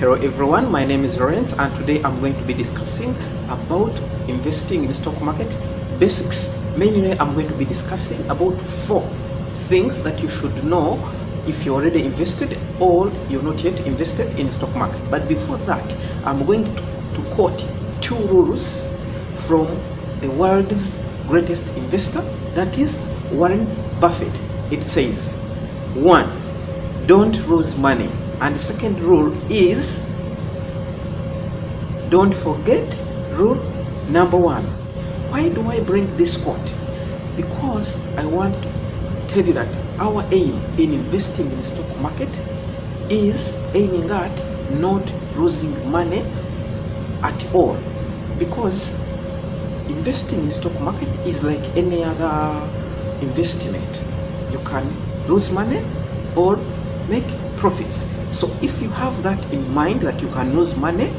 Hello everyone, my name is Lawrence and today I'm going to be discussing about investing in stock market basics. Mainly I'm going to be discussing about 4 things that you should know if you're already invested or you're not yet invested in stock market. But before that, I'm going to quote 2 rules from the world's greatest investor, that is Warren Buffett. It says, 1, don't lose money. And the second rule is, don't forget rule number 1. Why do I bring this quote? Because I want to tell you that our aim in investing in the stock market is aiming at not losing money at all. Because investing in the stock market is like any other investment. You can lose money or make profits. So if you have that in mind, that you can lose money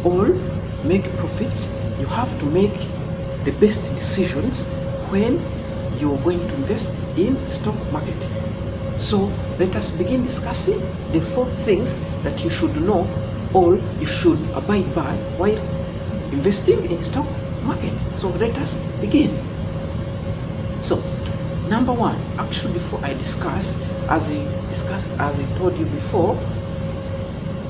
or make profits, you have to make the best decisions when you're going to invest in stock market. So let us begin discussing the 4 things that you should know or you should abide by while investing in stock market. So let us begin. So number 1, actually before I discuss, as I told you before,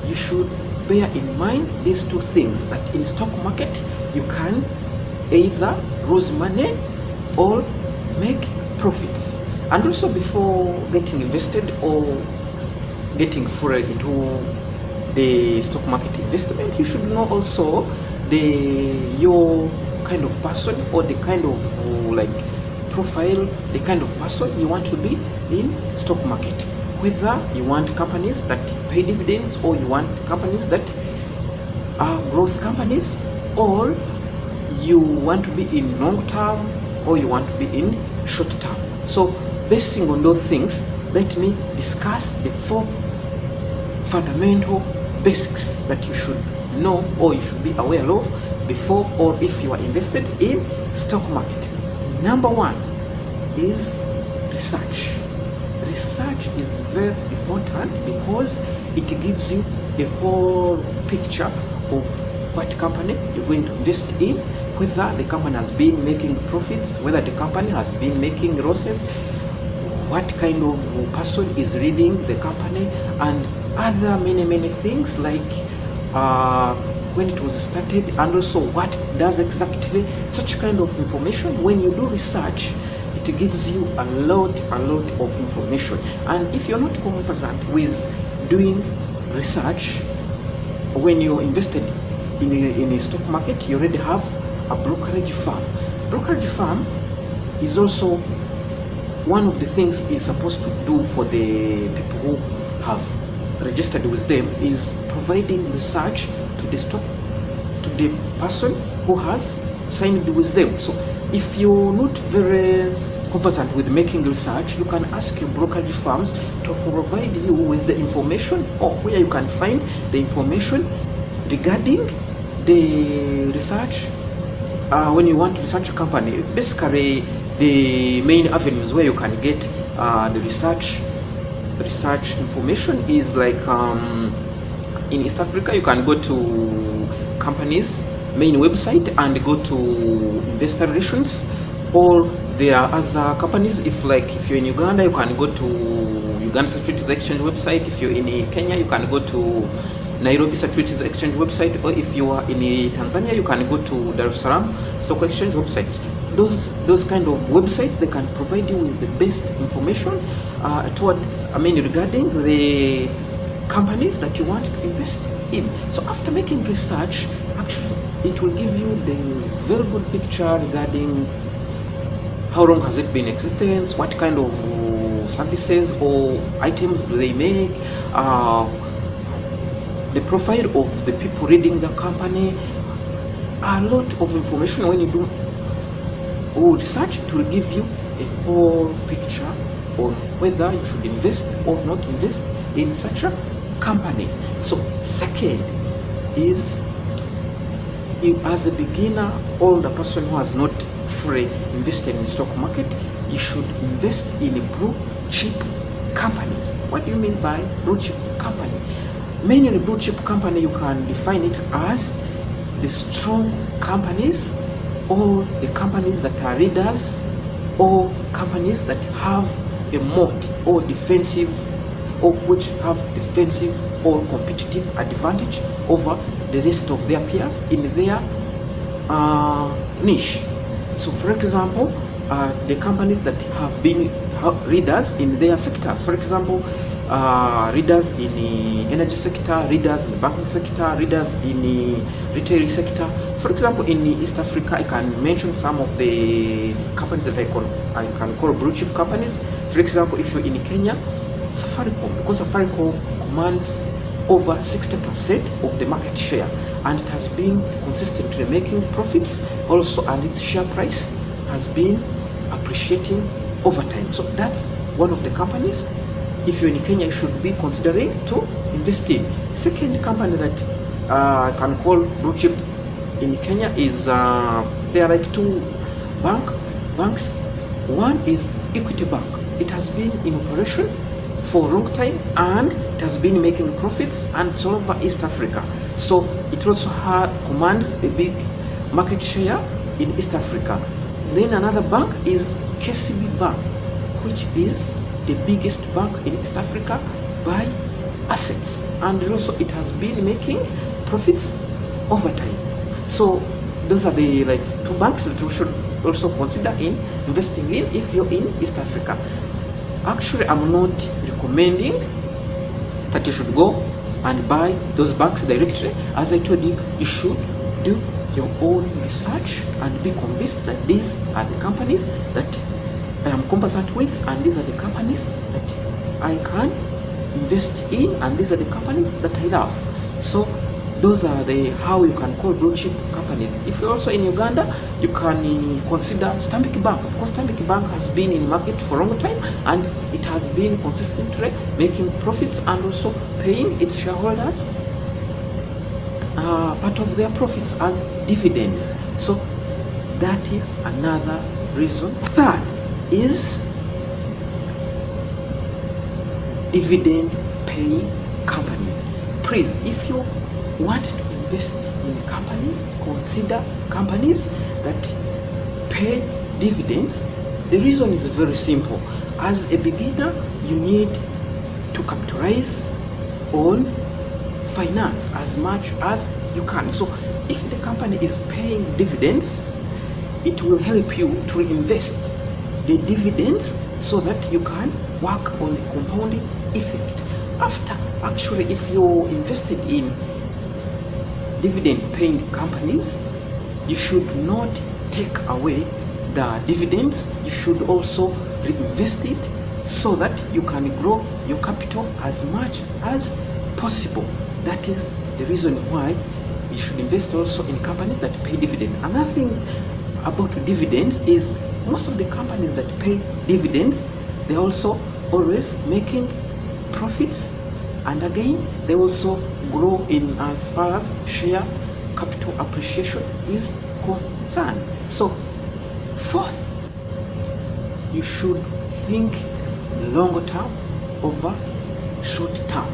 you should bear in mind these 2 things, that in stock market you can either lose money or make profits. And also before getting invested or getting fully into the stock market investment, you should know also your kind of person or the kind of profile, the kind of person you want to be in stock market. Whether you want companies that pay dividends or you want companies that are growth companies, or you want to be in long term or you want to be in short term. So basing on those things, let me discuss the 4 fundamental basics that you should know or you should be aware of before or if you are invested in stock market. Number 1 is research. Research is very important because it gives you a whole picture of what company you're going to invest in, whether the company has been making profits, whether the company has been making losses, what kind of person is leading the company, and other many things like when it was started, and also what does exactly such kind of information. When you do research, it gives you a lot of information. And if you're not conversant with doing research, when you're invested in a stock market, you already have a brokerage firm. Brokerage firm is also one of the things is supposed to do for the people who have registered with them, is providing research to the person who has signed with them. So if you're not very conversant with making research, you can ask your brokerage firms to provide you with the information, or where you can find the information regarding the research. When you want to research a company, basically the main avenues where you can get the research information is like in East Africa, you can go to companies' main website and go to investor relations, or there are other companies. If you're in Uganda, you can go to Uganda Securities Exchange website. If you're in Kenya, you can go to Nairobi Securities Exchange website, or if you are in Tanzania, you can go to Dar es Salaam Stock Exchange websites. Those kind of websites, they can provide you with the best information regarding the companies that you want to invest in. So after making research, actually it will give you the very good picture regarding how long has it been in existence, what kind of services or items do they make, the profile of the people reading the company. A lot of information. When you do research, it will give you a whole picture on whether you should invest or not invest in such a company. So second is, as a beginner or the person who has not fully invested in the stock market, you should invest in blue chip companies. What do you mean by blue chip company? Mainly blue chip company, you can define it as the strong companies, or the companies that are leaders, or companies that have a moat or defensive, or which have defensive or competitive advantage over the rest of their peers in their niche. So for example, the companies that have been leaders in their sectors, for example, leaders in the energy sector, leaders in the banking sector, leaders in the retail sector. For example, in East Africa, I can mention some of the companies that I can call blue chip companies. For example, if you're in Kenya, Safaricom, because Safaricom commands over 60% of the market share, and it has been consistently making profits also, and its share price has been appreciating over time. So that's one of the companies, if you're in Kenya, you should be considering to invest in. Second company that I can call blue chip in Kenya is there are like two banks. One is Equity Bank. It has been in operation for a long time, and it has been making profits, and it's all over East Africa. So it also commands a big market share in East Africa. Then another bank is KCB Bank, which is the biggest bank in East Africa by assets, and also it has been making profits over time. So those are the two banks that you should also consider in investing in if you're in East Africa. Actually, I'm not recommending that you should go and buy those banks directly. As I told you, you should do your own research and be convinced that these are the companies that I am conversant with, and these are the companies that I can invest in, and these are the companies that I love. So those are the how you can call blue chip companies. If you're also in Uganda, you can consider Stanbic Bank, because Stanbic Bank has been in market for a long time, and it has been consistently making profits and also paying its shareholders part of their profits as dividends. So that is another reason. Third is dividend paying companies. Please, if you want to invest in companies, consider companies that pay dividends. The reason is very simple. As a beginner, you need to capitalize on finance as much as you can. So if the company is paying dividends, it will help you to invest the dividends so that you can work on the compounding effect. Actually, if you're invested in dividend paying companies, you should not take away the dividends. You should also reinvest it so that you can grow your capital as much as possible. That is the reason why you should invest also in companies that pay dividend. Another thing about dividends is most of the companies that pay dividends, they're also always making profits, and again they also grow in as far as share capital appreciation is concerned. So fourth, you should think longer term over short term.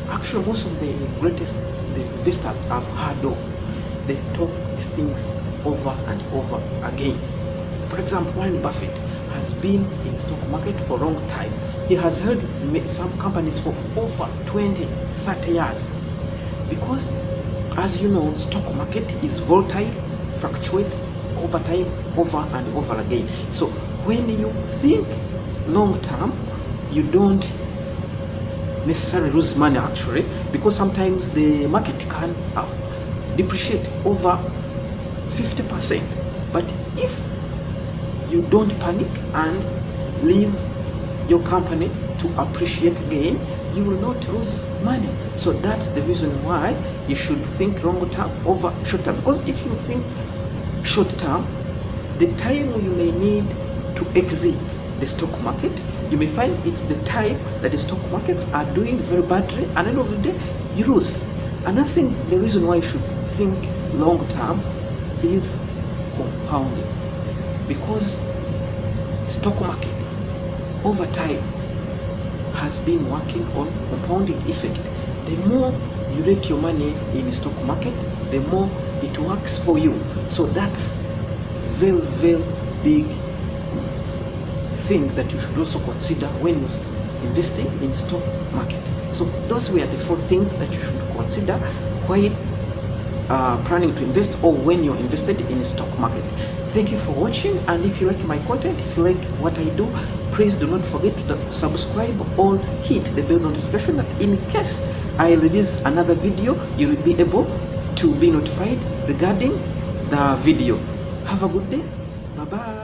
Actually, most of the greatest investors I've heard of, they talk these things over and over again. For example, Warren Buffett has been in stock market for a long time. He has held some companies for over 20-30 years, because as you know, stock market is volatile, fluctuates over time, over and over again. So when you think long term, you don't necessarily lose money actually, because sometimes the market can depreciate over 50%. But if you don't panic and leave your company to appreciate again, you will not lose money. So that's the reason why you should think long term over short term. Because if you think short term, the time you may need to exit the stock market, you may find it's the time that the stock markets are doing very badly, and at the end of the day you lose. Another thing, the reason why you should think long term is compounding, because stock market over time has been working on compounding effect. the more you rate your money in stock market, the more it works for you. So that's very, very big thing that you should also consider when you're investing in stock market. So those were the 4 things that you should consider while planning to invest, or when you're invested in stock market. Thank you for watching, and if you like my content, if you like what I do, please do not forget to subscribe or hit the bell notification, that in case I release another video, you will be able to be notified regarding the video. Have a good day. Bye bye.